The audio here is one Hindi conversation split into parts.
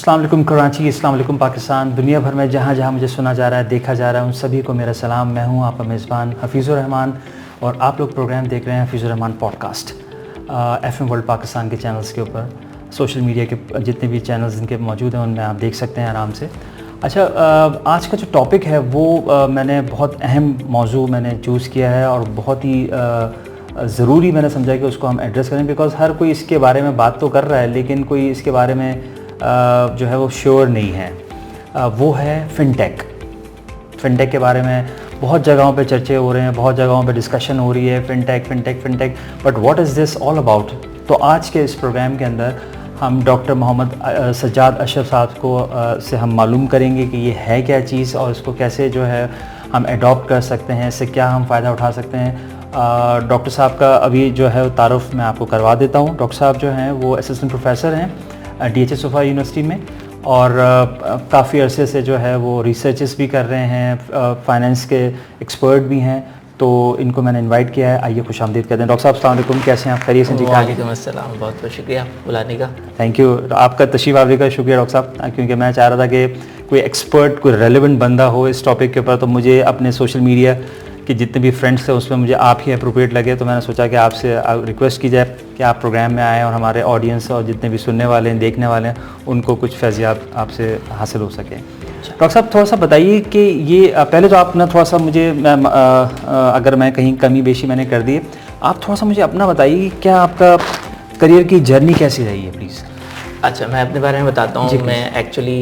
अस्सलाम वालेकुम कराची, अस्सलाम वालेकुम पाकिस्तान। दुनिया भर में जहाँ जहाँ मुझे सुना जा रहा है, देखा जा रहा है, उन सभी को मेरा सलाम। मैं हूँ आपका मेज़बान हफीज़ुर रहमान और आप लोग प्रोग्राम देख रहे हैं Hafeezur Rahman podcast FM world Pakistan के चैनल्स के ऊपर। सोशल मीडिया के जितने भी चैनल्स इनके मौजूद हैं उनमें आप देख सकते हैं आराम से। अच्छा, आज का जो टॉपिक है वो मैंने बहुत अहम मौजू मैंने चूज़ किया है और बहुत ही ज़रूरी मैंने समझा कि उसको हम एड्रेस करें, बिकॉज़ हर कोई इसके बारे में बात तो कर रहा है लेकिन कोई इसके बारे में जो है वो श्योर नहीं है। वो है फ़िनटेक। फ़िनटेक के बारे में बहुत जगहों पे चर्चे हो रहे हैं, बहुत जगहों पे डिस्कशन हो रही है, fintech, but what is this all about. तो आज के इस प्रोग्राम के अंदर हम डॉक्टर मोहम्मद सज्जाद अशरफ साहब को से हम मालूम करेंगे कि ये है क्या चीज़ और इसको कैसे जो है हम एडॉप्ट कर सकते हैं, इससे क्या हम फ़ायदा उठा सकते हैं। डॉक्टर साहब का अभी जो है तारुफ मैं आपको करवा देता हूँ। डॉक्टर साहब जो हैं वो असिस्टेंट प्रोफेसर हैं DHA सोफा यूनिवर्सिटी में और काफ़ी अरसे से जो है वो रिसर्चेस भी कर रहे हैं, फाइनेंस के एक्सपर्ट भी हैं। तो इनको मैंने इनवाइट किया है, आइए खुश आमदीद कहते हैं। डॉक्टर साहब अस्सलाम वालेकुम, कैसे हैं आप? खैरियत से? जी, वालेकुम अस्सलाम, बहुत बहुत शुक्रिया बुलाने का। थैंक यू, आपका तशरीफ़ आवरी का शुक्रिया डॉक्टर साहब, क्योंकि मैं चाह रहा था कि कोई एक्सपर्ट, कोई रेलेवेंट बंदा हो इस टॉपिक के ऊपर। तो मुझे अपने सोशल मीडिया कि जितने भी फ्रेंड्स थे उसमें मुझे आप ही अप्रोप्रिएट लगे, तो मैंने सोचा कि आपसे रिक्वेस्ट की जाए कि आप प्रोग्राम में आएँ और हमारे ऑडियंस और जितने भी सुनने वाले हैं, देखने वाले हैं, उनको कुछ फैज़ियात आपसे हासिल हो सके। डॉक्टर साहब थोड़ा सा बताइए कि ये पहले तो आप ना थोड़ा सा मुझे अगर मैं कहीं कमी बेशी मैंने कर दी, आप थोड़ा सा मुझे अपना बताइए कि क्या आपका करियर की जर्नी कैसी रही है प्लीज़। अच्छा, मैं अपने बारे में बताता हूँ। मैं एक्चुअली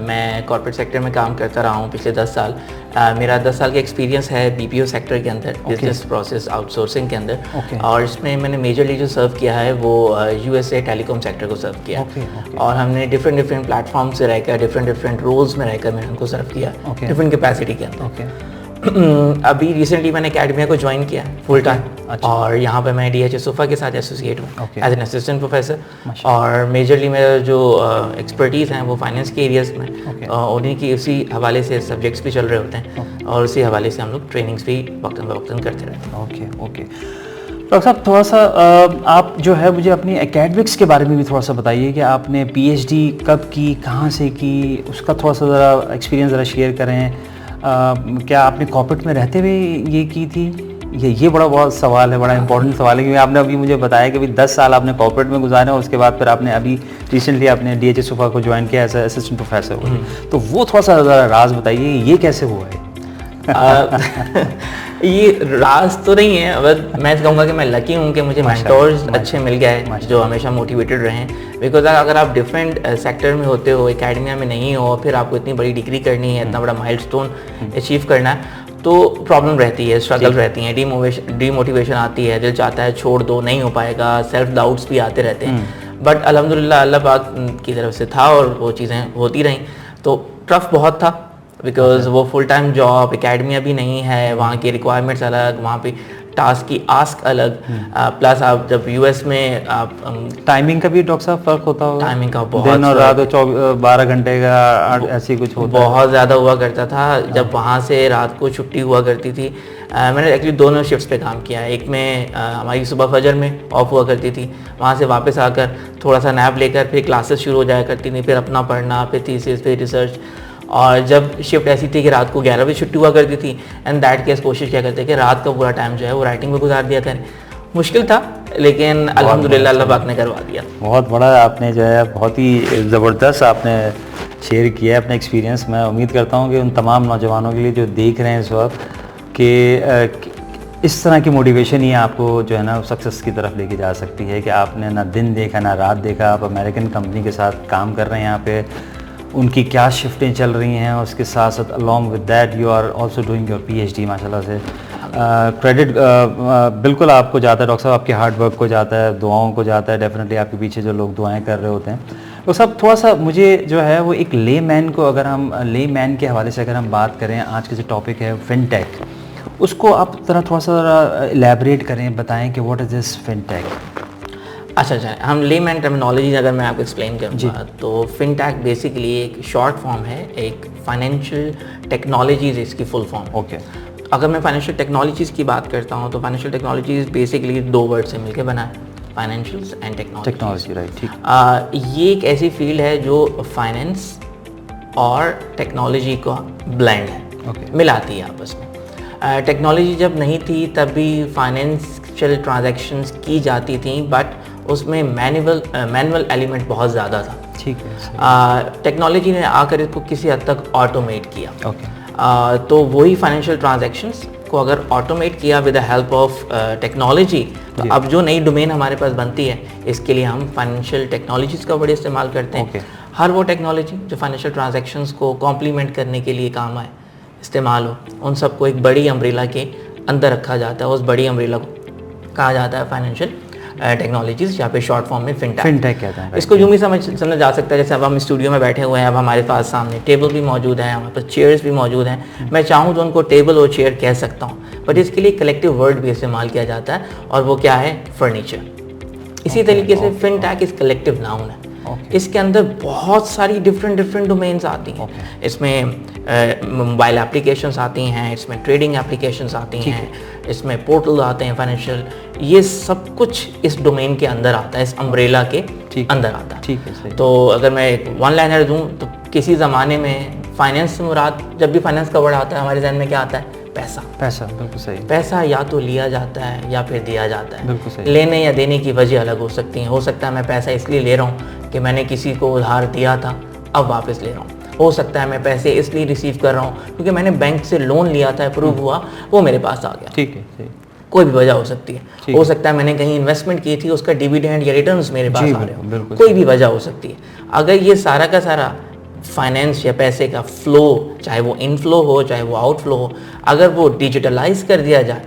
मैं कॉर्पोरेट सेक्टर में काम करता रहा हूँ पिछले 10 साल। मेरा 10 साल का एक्सपीरियंस है BPO सेक्टर के अंदर, बिजनेस प्रोसेस आउटसोर्सिंग के अंदर। और इसमें मैंने मेजरली जो सर्व किया है वो USA टेलीकॉम सेक्टर को सर्व किया। और हमने डिफरेंट प्लेटफॉर्म से रहकर डिफरेंट रोल्स में रहकर मैंने उनको सर्व किया, डिफरेंट कैपेसिटी के अंदर। अभी रिसेंटली मैंने एकेडमिया को ज्वाइन किया फुल टाइम। और यहाँ पे मैं DHA सोफा के साथ एसोसिएट हूँ एज एन असिस्टेंट प्रोफेसर। और मेजरली मेरा जो एक्सपर्टीज़ हैं वो फाइनेंस के एरियाज़ में उन्हीं की उसी हवाले से सब्जेक्ट्स भी चल रहे होते हैं और उसी हवाले से हम लोग ट्रेनिंग्स भी वक्तन फ़वक्तन करते रहते हैं। ओके डॉक्टर साहब, थोड़ा सा आप जो है मुझे अपनी एकेडमिक्स के बारे में भी थोड़ा सा बताइए कि आपने PhD कब की, कहाँ से की, उसका थोड़ा सा ज़रा एक्सपीरियंस ज़रा शेयर करें। क्या आपने कॉर्पोरेट में रहते हुए ये की थी? ये बहुत सवाल है, बड़ा इंपॉर्टेंट सवाल है, क्योंकि आपने अभी मुझे बताया कि अभी 10 साल आपने कॉर्पोरेट में गुजारे और उसके बाद फिर आपने अभी रिसेंटली आपने DHA सोफा को ज्वाइन किया एज असिस्टेंट प्रोफेसर। तो वो थोड़ा सा ज़रा राज बताइए, ये कैसे हुआ है? ये राज तो नहीं है, बट मैं कहूँगा कि मैं लकी हूँ कि मुझे मेंटोर्स अच्छे मिल गए जो हमेशा मोटिवेटेड रहे। बिकॉज अगर आप डिफरेंट सेक्टर में होते हो, एकेडमिया में नहीं हो, फिर आपको इतनी बड़ी डिग्री करनी है, इतना बड़ा माइलस्टोन अचीव करना है, तो प्रॉब्लम रहती है, स्ट्रगल रहती है, डीमोटिवेशन आती है, दिल चाहता है छोड़ दो, नहीं हो पाएगा, सेल्फ डाउट्स भी आते रहते हैं। बट अल्हम्दुलिल्लाह अल्लाह पाक की तरफ से था और वो चीज़ें होती रहीं। तो टफ बहुत था बिकॉज वो फुल टाइम जॉब, एकेडमिया भी नहीं है, वहाँ की रिक्वायरमेंट्स अलग, वहाँ पे टास्क की आस्क अलग, प्लस आप जब US में आप टाइमिंग का भी डॉक्टर साहब फ़र्क होता होगा? टाइमिंग का बहुत, दिन और रात 12 घंटे का ऐसी कुछ होता है? बहुत ज़्यादा हुआ करता था। जब वहाँ से रात को छुट्टी हुआ करती थी, मैंने एक्चुअली दोनों शिफ्ट्स पे काम किया है। एक में हमारी सुबह फजर में ऑफ हुआ करती थी, वहाँ से वापस आकर थोड़ा सा नैप लेकर फिर क्लासेस शुरू हो जाया करती थी, फिर अपना पढ़ना, फिर थीसिस, फिर रिसर्च। और जब शिफ्ट ऐसी थी कि रात को 11 बजे छुट्टी हुआ करती थी, एंड दैट केस कोशिश क्या करते कि रात का पूरा टाइम जो है वो राइटिंग में गुजार दिया करें। मुश्किल था लेकिन अल्हम्दुलिल्लाह अल्लाह पाक ने करवा दिया। बहुत बड़ा आपने जो है बहुत ही ज़बरदस्त आपने शेयर किया है अपना एक्सपीरियंस। मैं उम्मीद करता हूँ कि उन तमाम नौजवानों के लिए जो देख रहे हैं इस वक्त कि इस तरह की मोटिवेशन ही आपको जो है ना सक्सेस की तरफ लेके जा सकती है कि आपने ना दिन देखा ना रात देखा, आप अमेरिकन कंपनी के साथ काम कर रहे हैं, यहाँ पे उनकी क्या शिफ्टें चल रही हैं और उसके साथ साथ along with that you are also doing your PhD। माशाल्लाह से क्रेडिट बिल्कुल आपको जाता है डॉक्टर साहब, आपके हार्ड वर्क को जाता है, दुआओं को जाता है, डेफिनेटली आपके पीछे जो लोग दुआएं कर रहे होते हैं। तो सब थोड़ा सा मुझे जो है वो एक ले मैन को, अगर हम ले मैन के हवाले से अगर हम बात करें, आज के जो टॉपिक है फ़िनटेक, उसको आप थोड़ा सा इलेबरेट करें, बताएं कि व्हाट इज़ दिस फ़िनटेक। अच्छा, हम लेमैन टर्मिनोलॉजी अगर मैं आपको एक्सप्लेन करूँगा तो फ़िनटेक बेसिकली एक शॉर्ट फॉर्म है, एक फाइनेंशियल टेक्नोलॉजीज इसकी फुल फॉर्म। ओके, अगर मैं फाइनेंशियल टेक्नोलॉजीज़ की बात करता हूँ तो फाइनेंशियल टेक्नोलॉजीज़ बेसिकली 2 वर्ड से मिलकर बना है। फाइनेंशियल्स एंड टेक्नोलॉजी, राइट, ठीक। ये एक ऐसी फील्ड है जो फाइनेंस और टेक्नोलॉजी का ब्लेंड है, मिलाती है आपस में। टेक्नोलॉजी जब नहीं थी तब भी फाइनेंशियल ट्रांजैक्शंस की जाती थी, बट उसमें मैनुअल एलिमेंट बहुत ज़्यादा था। ठीक है। टेक्नोलॉजी ने आकर इसको किसी हद तक ऑटोमेट किया। तो वही फाइनेंशियल ट्रांजैक्शंस को अगर ऑटोमेट किया with the help of technology, तो अब जो नई डोमेन हमारे पास बनती है, इसके लिए हम फाइनेंशियल टेक्नोलॉजीज़ का बड़े इस्तेमाल करते हैं। हर वो टेक्नोलॉजी जो फाइनेंशियल ट्रांजैक्शंस को कॉम्प्लीमेंट करने के लिए काम आए, इस्तेमाल हो, उन सबको एक बड़ी अम्ब्रेला के अंदर रखा जाता है। उस बड़ी अम्ब्रेला को कहा जाता है फाइनेंशियल टेक्नोलॉजीज़, यहाँ पे शॉर्ट फॉर्म में फिनटेक कहते हैं। इसको यूँ भी समझा जा सकता है, जैसे अब हम स्टूडियो में बैठे हुए हैं, अब हमारे पास सामने टेबल भी मौजूद है, हमारे पास चेयर्स भी मौजूद हैं। मैं चाहूँ तो उनको टेबल और चेयर कह सकता हूँ, बट इसके लिए कलेक्टिव वर्ड भी इस्तेमाल किया जाता है, और वो क्या है? फर्नीचर। इसी तरीके से फिनटेक इस कलेक्टिव नाउन है। इसके अंदर बहुत सारी डिफरेंट डोमेन्स आती हैं। इसमें मोबाइल एप्लीकेशंस आती हैं, इसमें ट्रेडिंग एप्लीकेशंस आती हैं, इसमें पोर्टल आते हैं फाइनेंशियल। ये सब कुछ इस डोमेन के अंदर आता है, इस अम्ब्रेला के अंदर आता है। ठीक है। तो अगर मैं एक वन लाइनर दूं तो किसी ज़माने में फाइनेंस से मुराद, जब भी फाइनेंस का वर्ड आता है हमारे जहन में क्या आता है? पैसा। बिल्कुल सही। पैसा या तो लिया जाता है या फिर दिया जाता है। बिल्कुल सही। लेने या देने की वजह अलग हो सकती है। हो सकता है मैं पैसा इसलिए ले रहा हूँ कि मैंने किसी को उधार दिया था, अब वापस ले रहा हूँ। हो सकता है मैं पैसे इसलिए रिसीव कर रहा हूँ क्योंकि मैंने बैंक से लोन लिया था, अप्रूव हुआ, वो मेरे पास आ गया। ठीक है। कोई भी वजह हो सकती है। हो सकता है मैंने कहीं इन्वेस्टमेंट की थी, उसका डिविडेंड या रिटर्न्स मेरे पास आ रहे हो। कोई भी वजह हो सकती है। अगर ये सारा का सारा फाइनेंस या पैसे का फ्लो, चाहे वो इनफ्लो हो चाहे वो आउटफ्लो हो, अगर वो डिजिटलाइज कर दिया जाए,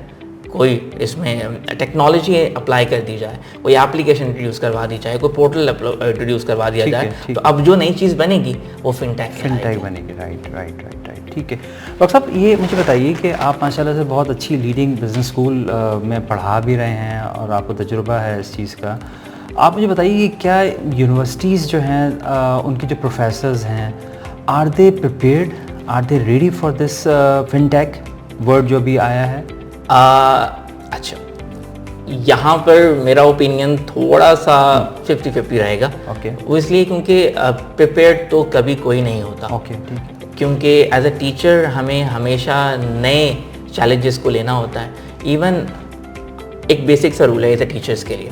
कोई इसमें टेक्नोलॉजी अप्लाई कर दी जाए, कोई एप्लीकेशन इंट्रोड्यूस करवा दी जाए, कोई पोर्टल इंट्रोड्यूस करवा दिया जाए, तो अब जो नई चीज़ बनेगी वो फिनटेक बनेगी। राइट। ठीक है। डॉक्टर साहब, ये मुझे बताइए कि आप माशाल्लाह से बहुत अच्छी लीडिंग बिजनेस स्कूल में पढ़ा भी रहे हैं और आपको तजुर्बा है इस चीज़ का। आप मुझे बताइए कि क्या यूनिवर्सिटीज़ जो हैं उनके जो प्रोफेसर्स हैं, are they prepared, are they ready for this fintech word जो भी आया है? अच्छा, यहाँ पर मेरा ओपिनियन थोड़ा सा 50-50 रहेगा। वो इसलिए क्योंकि प्रिपेयर्ड तो कभी कोई नहीं होता। ठीक। क्योंकि एज अ टीचर हमें हमेशा नए चैलेंजेस को लेना होता है। इवन एक बेसिक सा रूल है एज अ टीचर्स के लिए,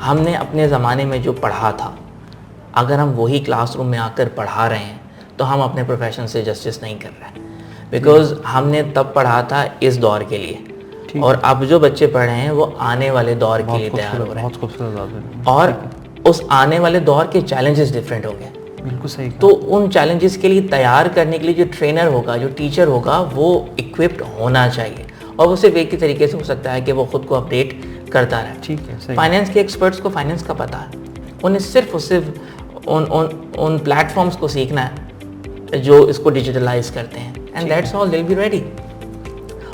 हमने अपने ज़माने में जो पढ़ा था, अगर हम वही क्लासरूम में आकर पढ़ा रहे हैं तो हम अपने प्रोफेशन से जस्टिस नहीं कर रहे हैं। बिकॉज हमने तब पढ़ा था इस दौर के लिए, और अब जो बच्चे पढ़ रहे हैं वो आने वाले दौर के लिए तैयार हो रहे हैं, और उस आने वाले दौर के चैलेंजेस डिफरेंट हो गए। बिल्कुल सही। तो उन चैलेंजेस के लिए तैयार करने के लिए जो ट्रेनर होगा, जो टीचर होगा, वो इक्विप्ड होना चाहिए, और वो सिर्फ एक ही तरीके से हो सकता है कि वो खुद को अपडेट करता रहे। ठीक है। फाइनेंस के एक्सपर्ट्स को फाइनेंस का पता है, उन्हें सिर्फ उन प्लेटफॉर्म्स को सीखना है जो इसको डिजिटलाइज करते हैं, and that's all, they will be ready.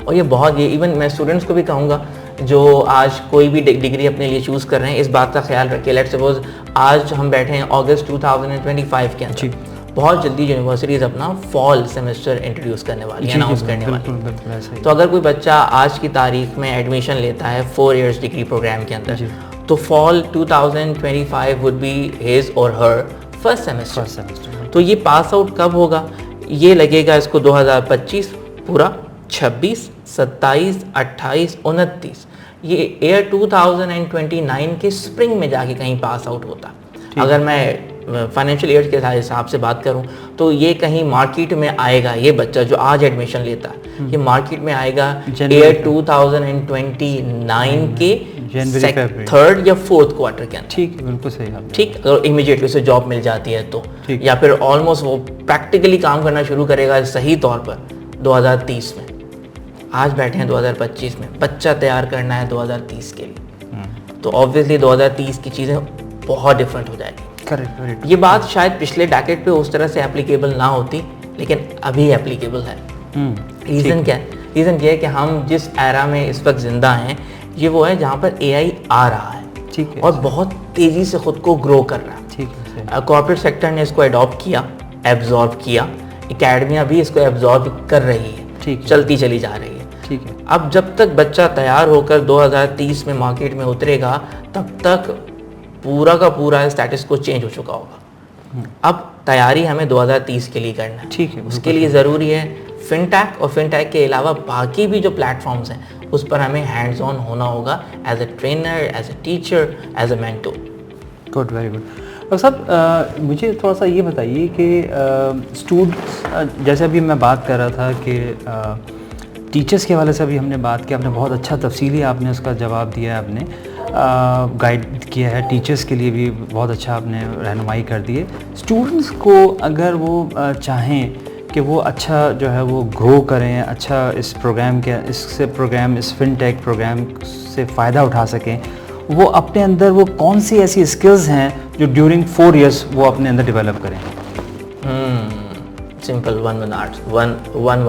और ये इवन मैं स्टूडेंट्स को भी कहूँगा जो आज कोई भी डिग्री अपने लिए चूज़ कर रहे हैं, इस बात का ख्याल रखें। लेट्स सपोज आज हम बैठे हैं अगस्त 2025 के अंदर, बहुत जल्दी यूनिवर्सिटीज़ अपना फॉल सेमेस्टर इंट्रोड्यूस करने वाली है, अनाउंस करने वाली। तो अगर कोई बच्चा आज की तारीख में एडमिशन लेता है 4 इयर्स डिग्री प्रोग्राम के अंदर, तो फॉल 2025 वुड बी हिज और हर फर्स्ट सेमेस्टर। तो ये पास आउट कब होगा? ये लगेगा इसको 2025 पूरा, 26, 27, 28, 29, ये ईयर 2029 के स्प्रिंग में जाके कहीं पास आउट होता। अगर मैं फाइनेंशियल ईयर के हिसाब से बात करूं तो ये कहीं मार्केट में आएगा, ये बच्चा जो आज एडमिशन लेता है, ये मार्केट में आएगा ईयर 2029 के थर्ड या फोर्थ क्वार्टर के अंदर। ठीक है, बिल्कुल सही। ठीक, अगर इमीडिएटली उसे जॉब मिल जाती है तो, या फिर ऑलमोस्ट वो प्रैक्टिकली काम करना शुरू करेगा सही तौर पर 2030 में। आज बैठे हैं 2025 में, बच्चा तैयार करना है 2030 के लिए, तो ऑब्वियसली 2030 की चीज़ें बहुत डिफरेंट हो जाएगी। करेक्ट। ये बात शायद पिछले डेकेड पे उस तरह से एप्लीकेबल ना होती, लेकिन अभी एप्लीकेबल है। रीज़न क्या है? रीज़न ये है कि हम जिस एरा में इस वक्त ज़िंदा हैं, ये वो है जहाँ पर AI आ रहा है। ठीक है। और बहुत तेज़ी से ख़ुद को ग्रो कर रहा है। ठीक है। कॉर्पोरेट सेक्टर ने इसको अडॉप्ट किया, एब्जॉर्ब किया, एकेडमियाँ भी इसको एब्जॉर्ब कर रही है, चलती चली जा रही है। ठीक है। अब जब तक बच्चा तैयार होकर 2030 में मार्केट में उतरेगा, तब तक पूरा का पूरा स्टेटस को चेंज हो चुका होगा। अब तैयारी हमें 2030 के लिए करना है। ठीक है। उसके लिए ज़रूरी है फिनटेक, और फिनटेक के अलावा बाकी भी जो प्लेटफॉर्म्स हैं उस पर हमें हैंड्स ऑन होना होगा, as a trainer, as a teacher, as a mentor. Good, very good. Doctor साहब, मुझे थोड़ा सा ये बताइए कि स्टूडेंट्स, जैसे अभी मैं बात कर रहा था कि टीचर्स के हवाले से अभी हमने बात की, आपने बहुत अच्छा तफसीली आपने उसका जवाब दिया है, आपने गाइड किया है, टीचर्स के लिए भी बहुत अच्छा आपने रहनुमाई कर दी है। स्टूडेंट्स को अगर वो चाहें कि वो अच्छा जो है वो ग्रो करें, अच्छा इस प्रोग्राम के इस फिनटेक प्रोग्राम से फ़ायदा उठा सकें, वो अपने अंदर वो कौन सी ऐसी स्किल्स हैं जो ड्यूरिंग 4 इयर्स वो अपने अंदर डेवलप करें? सिंपल वन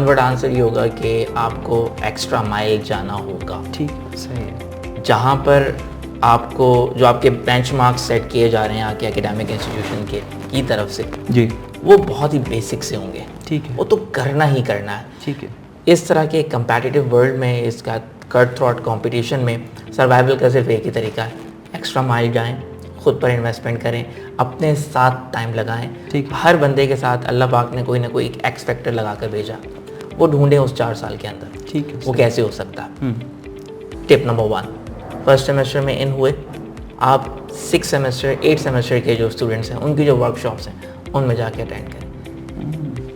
वर्ड आंसर ये होगा कि आपको एक्स्ट्रा माइल जाना होगा। ठीक, सही है। जहाँ पर आपको जो आपके बेंचमार्क सेट किए जा रहे हैं आपके एकेडमिक इंस्टीट्यूशन की तरफ से जी, वो बहुत ही बेसिक से होंगे। ठीक है। वो तो करना ही करना है। ठीक है। इस तरह के कंपेटिटिव वर्ल्ड में, इसका कट थ्रॉट कंपटीशन में सर्वाइवल का सिर्फ एक ही तरीका है, एक्स्ट्रा माइल जाएं, खुद पर इन्वेस्टमेंट करें, अपने साथ टाइम लगाएं। ठीक है। हर बंदे के साथ अल्लाह पाक ने कोई ना कोई एक एक्स फैक्टर लगा कर भेजा, वो ढूंढें उस 4 साल के अंदर। ठीक है। वो कैसे हो सकता है? टिप नंबर 1, फर्स्ट सेमेस्टर में इन हुए आप 6 सेमेस्टर 8 सेमेस्टर के जो स्टूडेंट्स हैं उनकी जो वर्कशॉप्स हैं उनमें जाके अटेंड करें।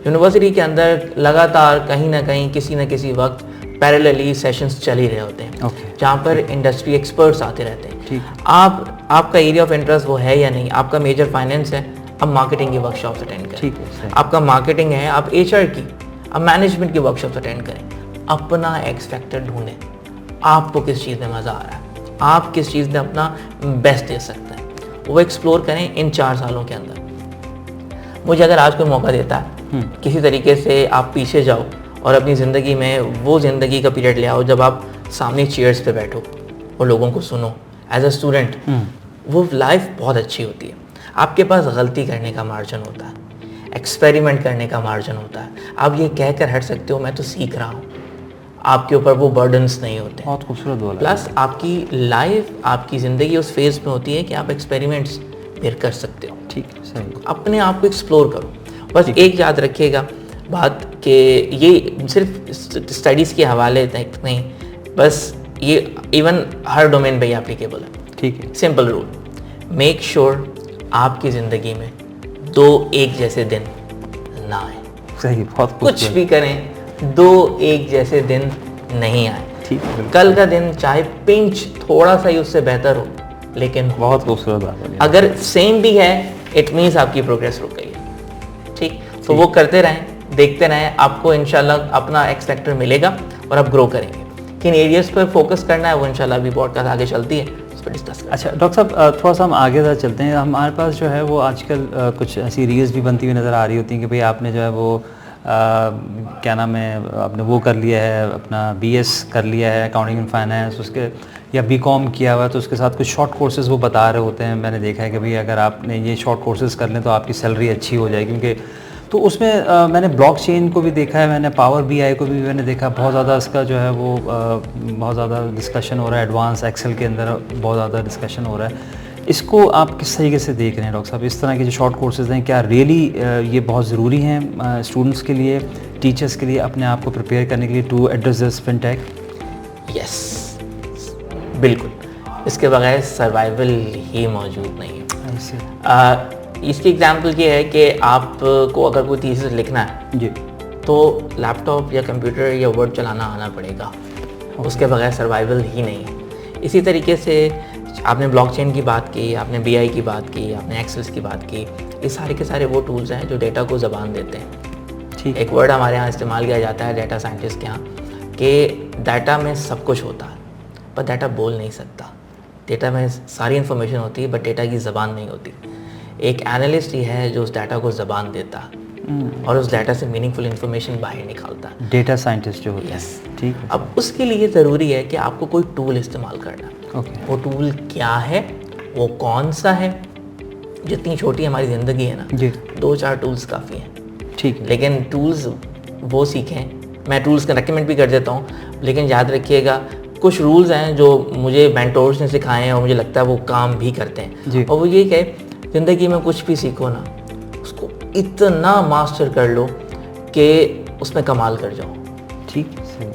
यूनिवर्सिटी के अंदर लगातार कहीं ना कहीं किसी न किसी वक्त पैरेलली सेशंस चल ही रहे होते हैं, जहाँ पर इंडस्ट्री एक्सपर्ट्स आते रहते हैं। ठीक। आपका एरिया ऑफ इंटरेस्ट वो है या नहीं? आपका मेजर फाइनेंस है, अब मार्केटिंग की वर्कशॉप्स अटेंड करें। ठीक है। आपका मार्केटिंग है, आप HR की, अब मैनेजमेंट की वर्कशॉप्स अटेंड करें। अपना एक्स फैक्टर ढूंढें, आपको किस चीज़ में मज़ा आ रहा है, आप किस चीज़ में अपना बेस्ट दे सकते हैं, वो एक्सप्लोर करें इन 4 सालों के अंदर। मुझे अगर आज कोई मौका देता है किसी तरीके से आप पीछे जाओ और अपनी ज़िंदगी में वो ज़िंदगी का पीरियड ले आओ जब आप सामने चेयर्स पे बैठो और लोगों को सुनो एज अ स्टूडेंट, वो लाइफ बहुत अच्छी होती है। आपके पास गलती करने का मार्जिन होता है, एक्सपेरिमेंट करने का मार्जिन होता है। आप ये कहकर हट सकते हो मैं तो सीख रहा हूँ, आपके ऊपर वो बर्डन्स नहीं होते। बहुत खूबसूरत बोला। प्लस आपकी लाइफ, आपकी ज़िंदगी उस फेज़ में होती है कि आप एक्सपेरिमेंट्स फिर कर सकते हो। ठीक, सही। अपने आप को एक्सप्लोर करो। बस एक याद रखिएगा बात कि ये सिर्फ स्टडीज़ के हवाले तक नहीं, बस ये इवन हर डोमेन पे ही एप्लीकेबल है। ठीक है। सिंपल रूल, मेक श्योर आपकी ज़िंदगी में 2 एक जैसे दिन ना आए। सही, बहुत कुछ भी करें 2 एक जैसे दिन नहीं आए। ठीक है। कल का दिन चाहे पिंच थोड़ा सा ही उससे बेहतर हो, लेकिन बहुत खूबसूरत बात बोली। अगर सेम भी है इट मीन्स आपकी प्रोग्रेस रुक गई है। ठीक, तो वो करते रहें, देखते रहें, आपको इंशाल्लाह अपना एक्स फैक्टर मिलेगा और आप ग्रो करेंगे। किन एरियाज पर फोकस करना है वो इंशाल्लाह अभी पॉडकास्ट आगे चलती है, उस पर डिस्कस करें। अच्छा डॉक्टर साहब, थोड़ा सा हम आगे ज़रा चलते हैं। हमारे पास जो है वो आजकल कुछ ऐसी रील्स भी बनती हुई नज़र आ रही होती हैं कि भाई आपने जो है वो क्या नाम है, आपने वो कर लिया है, अपना BS कर लिया है अकाउंटिंग एंड फाइनेंस, उसके या BCom किया हुआ है, तो उसके साथ कुछ शॉर्ट कोर्सेज़ वो बता रहे होते हैं। मैंने देखा है कि भाई अगर आपने ये शॉर्ट कोर्सेज़ कर लें तो आपकी सैलरी अच्छी हो जाएगी। क्योंकि तो उसमें मैंने ब्लॉकचेन को भी देखा है, मैंने पावर BI को भी मैंने देखा, बहुत ज़्यादा इसका जो है वो बहुत ज़्यादा डिस्कशन हो रहा है, एडवांस एक्सेल के अंदर बहुत ज़्यादा डिस्कशन हो रहा है। इसको आप किस तरीके से देख रहे हैं डॉक्टर साहब? इस तरह के जो शॉर्ट कोर्सेज़ हैं क्या रियली ये बहुत ज़रूरी हैं स्टूडेंट्स के लिए, टीचर्स के लिए, अपने आप को प्रिपेयर करने के लिए to address this fintech? Yes, बिल्कुल, इसके बगैर सर्वाइवल ही मौजूद नहीं है। इसकी एग्जांपल ये है कि आपको अगर कोई थीसिस लिखना है जी, तो लैपटॉप या कंप्यूटर या वर्ड चलाना आना पड़ेगा, उसके बगैर सर्वाइवल ही नहीं है। इसी तरीके से आपने ब्लॉकचेन की बात की, आपने BI की बात की, आपने एक्सेस की बात की, ये सारे के सारे वो टूल्स हैं जो डेटा को ज़बान देते हैं। ठीक। एक वर्ड हमारे यहाँ इस्तेमाल किया जाता है डेटा साइंटिस्ट के यहाँ कि डाटा में सब कुछ होता है पर डाटा बोल नहीं सकता। डेटा में सारी इन्फॉर्मेशन होती है बट डेटा की ज़बान नहीं होती। एक एनालिस्ट ही है जो उस डाटा को ज़बान देता है और उस डाटा से मीनिंगफुल इन्फॉर्मेशन बाहर निकालता है। डेटा साइंटिस्ट जो होता है। यस, ठीक है। अब उसके लिए ज़रूरी है कि आपको कोई टूल इस्तेमाल करना। ओके। वो टूल क्या है, वो कौन सा है? जितनी छोटी हमारी ज़िंदगी है ना जी, 2-4 टूल्स काफ़ी हैं। ठीक है। लेकिन टूल्स वो सीखें मैं टूल्स का रेकमेंड भी कर देता हूँ, लेकिन याद रखिएगा कुछ रूल्स हैं जो मुझे मेंटोर्स ने सिखाए हैं और मुझे लगता है वो काम भी करते हैं। और वो ये कि ज़िंदगी में कुछ भी सीखो ना, उसको इतना मास्टर कर लो कि उसमें कमाल कर जाओ। ठीक।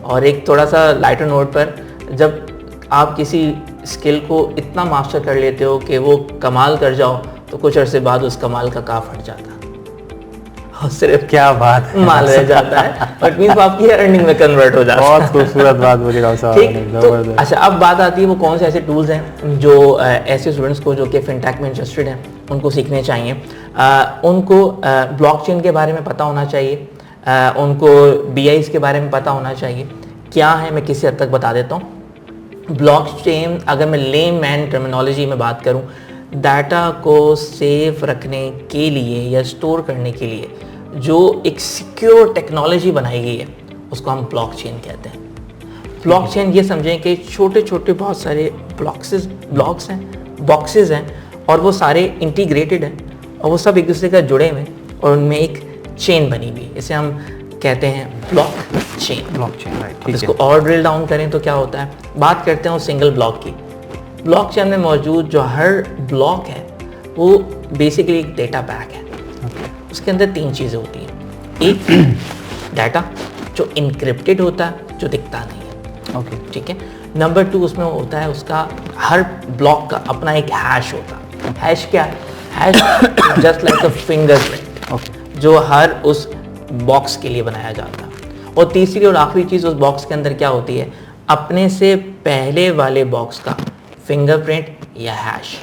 और एक थोड़ा सा लाइटर नोट पर, जब आप किसी स्किल को इतना मास्टर कर लेते हो कि वो कमाल कर जाओ, तो कुछ अरसे बाद उस कमाल का काफ हट जाता है और सिर्फ क्या बात है, माल रह जाता है, बट मींस आपकी अर्निंग में कन्वर्ट हो जाता है। बहुत खूबसूरत बात बोली डॉक्टर साहब। ठीक, तो अच्छा अब बात आती है वो कौन से ऐसे टूल्स हैं जो ऐसे स्टूडेंट्स को जो कि फिनटेक में इंटरेस्टेड हैं उनको सीखने चाहिए। उनको ब्लॉकचेन के बारे में पता होना चाहिए, उनको BIs के बारे में पता होना चाहिए। क्या है मैं किसी हद तक बता देता हूँ। ब्लॉकचेन, अगर मैं लेमैन टर्मिनोलॉजी में बात करूँ, डाटा को सेफ रखने के लिए या स्टोर करने के लिए जो एक सिक्योर टेक्नोलॉजी बनाई गई है उसको हम ब्लॉकचेन कहते हैं। ब्लॉकचेन ये समझें कि छोटे छोटे बहुत सारे बॉक्सेस हैं और वो सारे इंटीग्रेटेड हैं और वो सब एक दूसरे का जुड़े हुए हैं और उनमें एक चेन बनी हुई है। इसे हम कहते हैं ब्लॉकचेन। राइट। इसको और ड्रिल डाउन करें तो क्या होता है, बात करते हैं उस सिंगल ब्लॉक की। ब्लॉकचेन में मौजूद जो हर ब्लॉक है वो बेसिकली एक डेटा पैक है। उसके अंदर 3 चीज़ें होती हैं। एक डाटा जो इनक्रिप्टेड होता है, जो दिखता नहीं है। ठीक है। नंबर 2 उसमें होता है उसका हर ब्लॉक का अपना एक हैश होता है। हैश क्या है? Hash just like a fingerprint जो हर उस बॉक्स के लिए बनाया जाता है। और तीसरी और आखिरी चीज़ उस बॉक्स के अंदर क्या होती है, अपने से पहले वाले बॉक्स का फिंगरप्रिंट या हैश।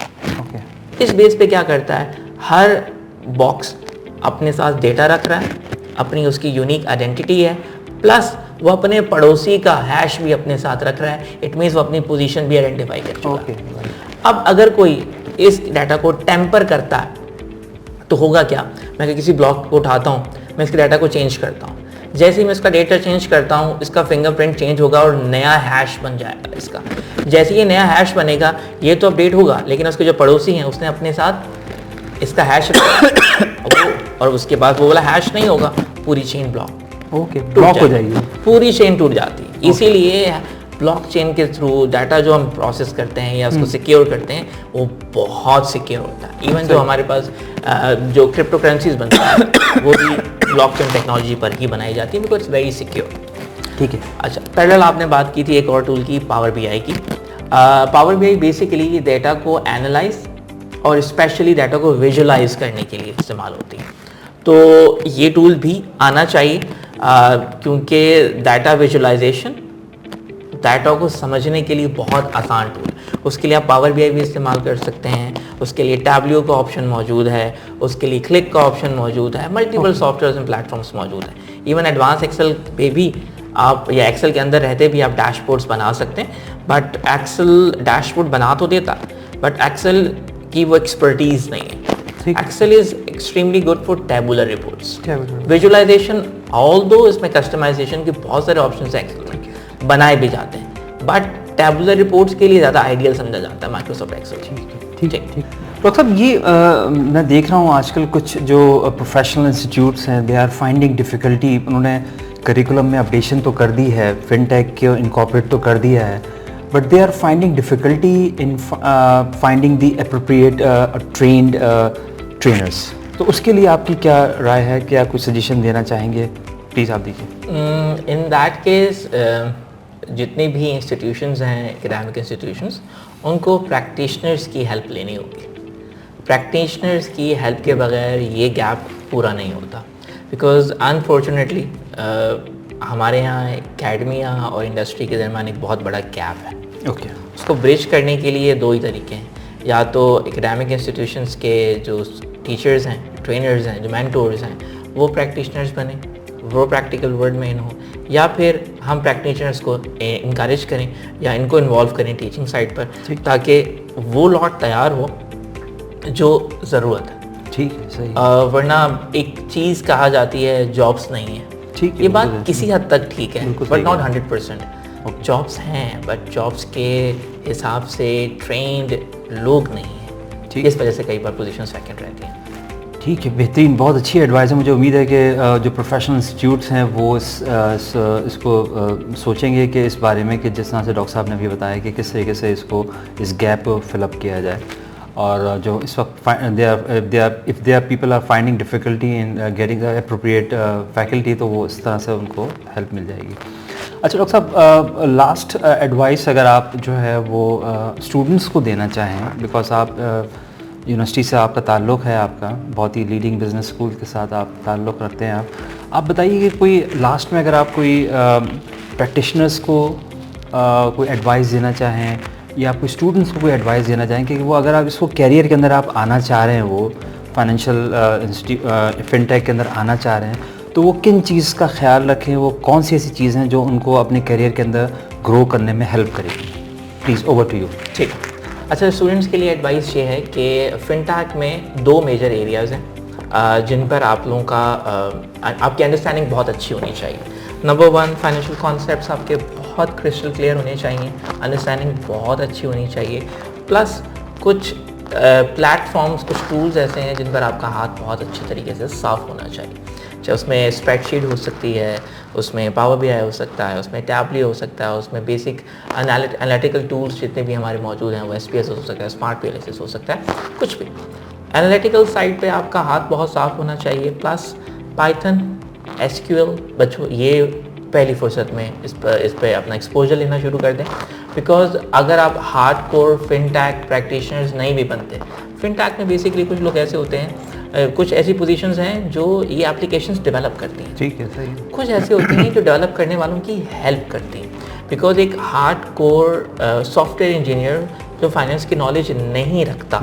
इस बेस पे क्या करता है, हर बॉक्स अपने साथ डेटा रख रहा है, अपनी उसकी यूनिक आइडेंटिटी है, प्लस वो अपने पड़ोसी का हैश भी अपने साथ रख रहा है। इट मीन्स वो अपनी पोजीशन भी आइडेंटिफाई कर चुका है। अब अगर कोई इस डाटा को टेम्पर करता है तो होगा क्या, मैं किसी ब्लॉक को उठाता हूँ, मैं इसके डाटा को चेंज करता हूँ, जैसे ही मैं इसका डेटा चेंज करता हूँ इसका फिंगरप्रिंट चेंज होगा और नया हैश बन जाएगा इसका। जैसे ये नया हैश बनेगा ये तो अपडेट होगा, लेकिन उसके जो पड़ोसी हैं उसने अपने साथ इसका हैश और उसके बाद वो वाला हैश नहीं होगा, पूरी चेन ब्लॉक हो जाएगी, पूरी चेन टूट जाती है। इसीलिए ब्लॉकचेन के थ्रू डाटा जो हम प्रोसेस करते हैं या उसको सिक्योर करते हैं वो बहुत सिक्योर होता है। इवन जो हमारे पास जो क्रिप्टो करेंसीज बनती हैं वो भी ब्लॉकचेन टेक्नोलॉजी पर ही बनाई जाती है, बिकॉज इट्स वेरी सिक्योर। ठीक है। अच्छा, पैरेलल आपने बात की थी एक और टूल की, पावर BI की। पावर BI बेसिकली डाटा को एनालाइज और स्पेशली डाटा को विजुलाइज करने के लिए इस्तेमाल होती है। तो ये टूल भी आना चाहिए क्योंकि डाटा विजुलाइजेशन डाटा को समझने के लिए बहुत आसान टूल। उसके लिए आप पावर BI भी इस्तेमाल कर सकते हैं, उसके लिए टैब्लियो का ऑप्शन मौजूद है, उसके लिए क्लिक का ऑप्शन मौजूद है, मल्टीपल सॉफ्टवेयर एंड प्लेटफॉर्म्स मौजूद हैं। इवन एडवांस एक्सेल पे भी आप या एक्सेल के अंदर रहते भी आप डैशबोर्ड्स बना सकते हैं, बट एक्सेल डैशबोर्ड बना तो देता बट एक्सेल की वो एक्सपर्टीज नहीं है। Excel is extremely good for tabular reports. Visualization although इसमें कस्टमाइजेशन के बहुत सारे ऑप्शंस एक्सेल में बनाए भी जाते हैं, बट टेबुलर रिपोर्ट्स के लिए ज़्यादा आइडियल समझा जाता है माइक्रोसॉफ्ट एक्सेल। ठीक। डॉक्टर साहब ये मैं देख रहा हूँ आजकल कुछ जो प्रोफेशनल इंस्टीट्यूट्स हैं दे आर फाइंडिंग डिफ़िकल्टी। उन्होंने करिकुलम में अपडेशन तो कर दी है, फिनटेक के इनकॉर्पोरेट तो कर दिया है, but they are finding difficulty in finding the appropriate trained trainers. तो उसके लिए आपकी क्या राय है, क्या कुछ सजेशन देना चाहेंगे? प्लीज़ आप दीजिए। इन दैट केस जितने भी इंस्टीट्यूशंस हैं, एकेडमिक इंस्टीट्यूशंस, उनको प्रैक्टिशनर्स की हेल्प लेनी होगी। प्रैक्टिशनर्स की हेल्प के बगैर ये गैप पूरा नहीं होता, बिकॉज अनफॉर्चुनेटली हमारे यहाँ एकेडमिया और इंडस्ट्री के दरमियान एक बहुत बड़ा गैप है। उसको ब्रिज करने के लिए 2 ही तरीके हैं, या तो एकेडमिक इंस्टीट्यूशंस के जो टीचर्स हैं, ट्रेनर्स हैं, जो मेंटोर्स हैं, वो प्रैक्टिशनर्स बने, वो प्रैक्टिकल वर्ल्ड में इन हो, या फिर हम प्रैक्टिशनर्स को इनकरेज करें या इनको इन्वॉल्व करें टीचिंग साइड पर, ताकि वो लॉट तैयार हो जो ज़रूरत है। ठीक है, सही। वरना एक चीज़ कहा जाती है जॉब्स नहीं है। ठीक है, ये बात किसी हद तक ठीक है, बट नॉट 100%। जॉब्स हैं, बट जॉब्स के हिसाब से ट्रेंड लोग नहीं हैं। इस वजह से कई बार पोजीशंस वैकेंट रहती हैं। ठीक है, बेहतरीन, बहुत अच्छी एडवाइस है। मुझे उम्मीद है कि जो प्रोफेशनल इंस्टीट्यूट्स हैं वो इसको सोचेंगे कि इस बारे में कि जिस तरह से डॉक्टर साहब ने भी बताया कि किस तरीके से इसको इस गैप को फिलअप किया जाए। और जो इस वक्त if they are people are finding difficulty in getting appropriate faculty, तो वो इस तरह से उनको हेल्प मिल जाएगी। अच्छा डॉक्टर साहब, लास्ट एडवाइस अगर आप जो है वो स्टूडेंट्स को देना चाहें, बिकॉज आप यूनिवर्सिटी से आपका ताल्लुक़ है, आपका बहुत ही लीडिंग बिजनेस स्कूल के साथ आप ताल्लुक़ रखते हैं। आप बताइए कि कोई लास्ट में अगर आप कोई प्रैक्टिशनर्स को कोई एडवाइस देना चाहें या कोई स्टूडेंट्स को कोई एडवाइस देना चाहें कि वो अगर आप इसको कैरियर के अंदर आप आना चाह रहे हैं, वो फाइनेंशियल फिनटेक के अंदर आना चाह रहे हैं, तो वो किन चीज़ का ख्याल रखें, वो कौन सी ऐसी चीज़ हैं जो उनको अपने कैरियर के अंदर ग्रो करने में हेल्प करेगी? Please over to you. ठीक। अच्छा, स्टूडेंट्स के लिए एडवाइस ये है कि फिनटेक में 2 मेजर एरियाज़ हैं जिन पर आप लोगों का आपकी अंडरस्टैंडिंग बहुत अच्छी होनी चाहिए। नंबर 1, फाइनेंशियल कॉन्सेप्ट्स आपके बहुत क्रिस्टल क्लियर होने चाहिए, अंडरस्टैंडिंग बहुत अच्छी होनी चाहिए, प्लस कुछ प्लेटफॉर्म्स, कुछ टूल्स ऐसे हैं जिन पर आपका हाथ बहुत अच्छे तरीके से साफ़ होना चाहिए। चाहे उसमें स्प्रेडशीट हो सकती है, उसमें पावर BI हो सकता है, उसमें टैबली हो सकता है, उसमें बेसिक एनालिटिकल टूल्स जितने भी हमारे मौजूद हैं, वो SPSS हो सकता है, स्मार्ट PLSS हो सकता है, कुछ भी। एनालिटिकल साइड पे आपका हाथ बहुत साफ़ होना चाहिए, प्लस पाइथन, SQL, बच्चों ये पहली फुर्सत में इस पर अपना एक्सपोजर लेना शुरू कर दें। बिकॉज अगर आप हार्डकोर फिनटेक प्रैक्टिशनर्स नहीं भी बनते, फिनटेक में बेसिकली कुछ लोग ऐसे होते हैं, कुछ ऐसी पोजीशंस हैं जो ये एप्लीकेशंस डेवलप करती हैं। ठीक है, सही है। कुछ ऐसे होते हैं जो डेवलप करने वालों की हेल्प करती हैं। बिकॉज एक हार्डकोर सॉफ्टवेयर इंजीनियर जो फाइनेंस की नॉलेज नहीं रखता,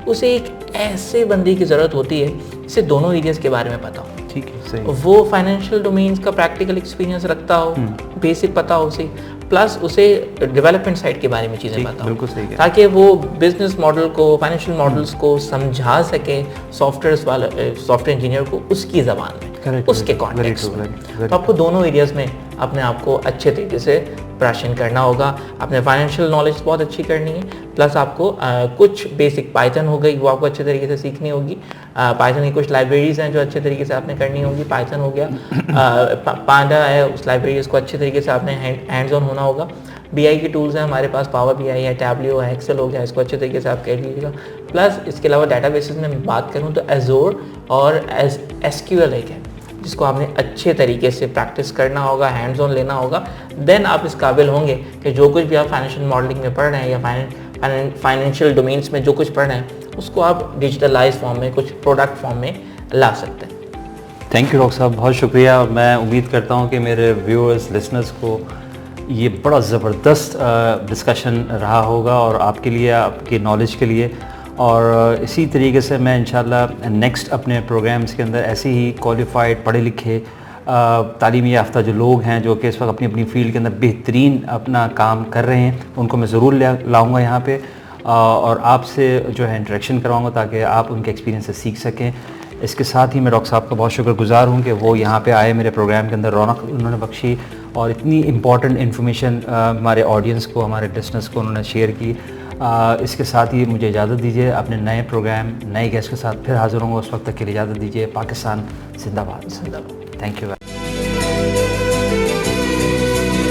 उसे एक ऐसे बंदे की ज़रूरत होती है जिसे दोनों एरियाज़ के बारे में पता हो। ठीक है, सही। वो फाइनेंशियल डोमेन्स का प्रैक्टिकल एक्सपीरियंस रखता हो, बेसिक पता हो उसे, प्लस उसे डेवलपमेंट साइड के बारे में चीज़ें पता हो, ताकि वो बिजनेस मॉडल को, फाइनेंशियल मॉडल्स को समझा सके सॉफ्टवेयर इंजीनियर को उसकी ज़बान में, उसके कॉन्टेक्स्ट में। तो आपको दोनों एरियाज़ में अपने आप को अच्छे तरीके से प्रदर्शन करना होगा। अपने फाइनेंशियल नॉलेज बहुत अच्छी करनी है, प्लस आपको कुछ बेसिक पाइथन हो गई, वो आपको अच्छे तरीके से सीखनी होगी। पाइथन की कुछ लाइब्रेरीज़ हैं जो अच्छे तरीके से आपने करनी होगी। पाइथन हो गया, पांडा है, उस लाइब्रेरीज़ को अच्छे तरीके से आपने हैंड्स ऑन होना होगा। BI की टूल्स हैं हमारे पास, पावर BI है, टैबलियो है, एक्सेल हो गया, इसको अच्छे तरीके से आप कर लीजिएगा। प्लस इसके अलावा डाटाबेसेस में बात करूँ तो एज़ोर और SQL एक है जिसको आपने अच्छे तरीके से प्रैक्टिस करना होगा, हैंड्स ऑन लेना होगा। देन आप इस काबिल होंगे कि जो कुछ भी आप फाइनेंशियल मॉडलिंग में पढ़ रहे हैं या फाइनेंशियल डोमेन्स में जो कुछ पढ़ रहे हैं, उसको आप डिजिटलाइज फॉर्म में, कुछ प्रोडक्ट फॉर्म में ला सकते हैं। थैंक यू डॉक्टर साहब, बहुत शुक्रिया। मैं उम्मीद करता हूँ कि मेरे व्यूअर्स, लिसनर्स को ये बड़ा ज़बरदस्त डिस्कशन रहा होगा और आपके लिए, आपकी नॉलेज के लिए। और इसी तरीके से मैं इंशाल्लाह नेक्स्ट अपने प्रोग्राम्स के अंदर ऐसे ही क्वालिफाइड, पढ़े लिखे, तालीमी याफ्ता जो लोग हैं जो कि इस वक्त अपनी अपनी फील्ड के अंदर बेहतरीन अपना काम कर रहे हैं, उनको मैं ज़रूर लाऊंगा यहाँ पे और आपसे जो है इंटरेक्शन करवाऊँगा ताकि आप उनके एक्सपीरियंस से सीख सकें। इसके साथ ही मैं डॉक्टर साहब का बहुत शुक्रगुजार हूँ कि वो यहाँ पे आए, मेरे प्रोग्राम के अंदर रौनक उन्होंने बख्शी और इतनी इम्पॉर्टेंट इन्फॉर्मेशन हमारे ऑडियंस को, हमारे लिसनर्स को उन्होंने शेयर की। इसके साथ ही मुझे इजाज़त दीजिए, अपने नए प्रोग्राम, नए गेस्ट के साथ फिर हाज़िर होंगे। उस वक्त तक के लिए इजाज़त दीजिए। पाकिस्तान जिंदाबाद। जिंदाबाद। Thank you.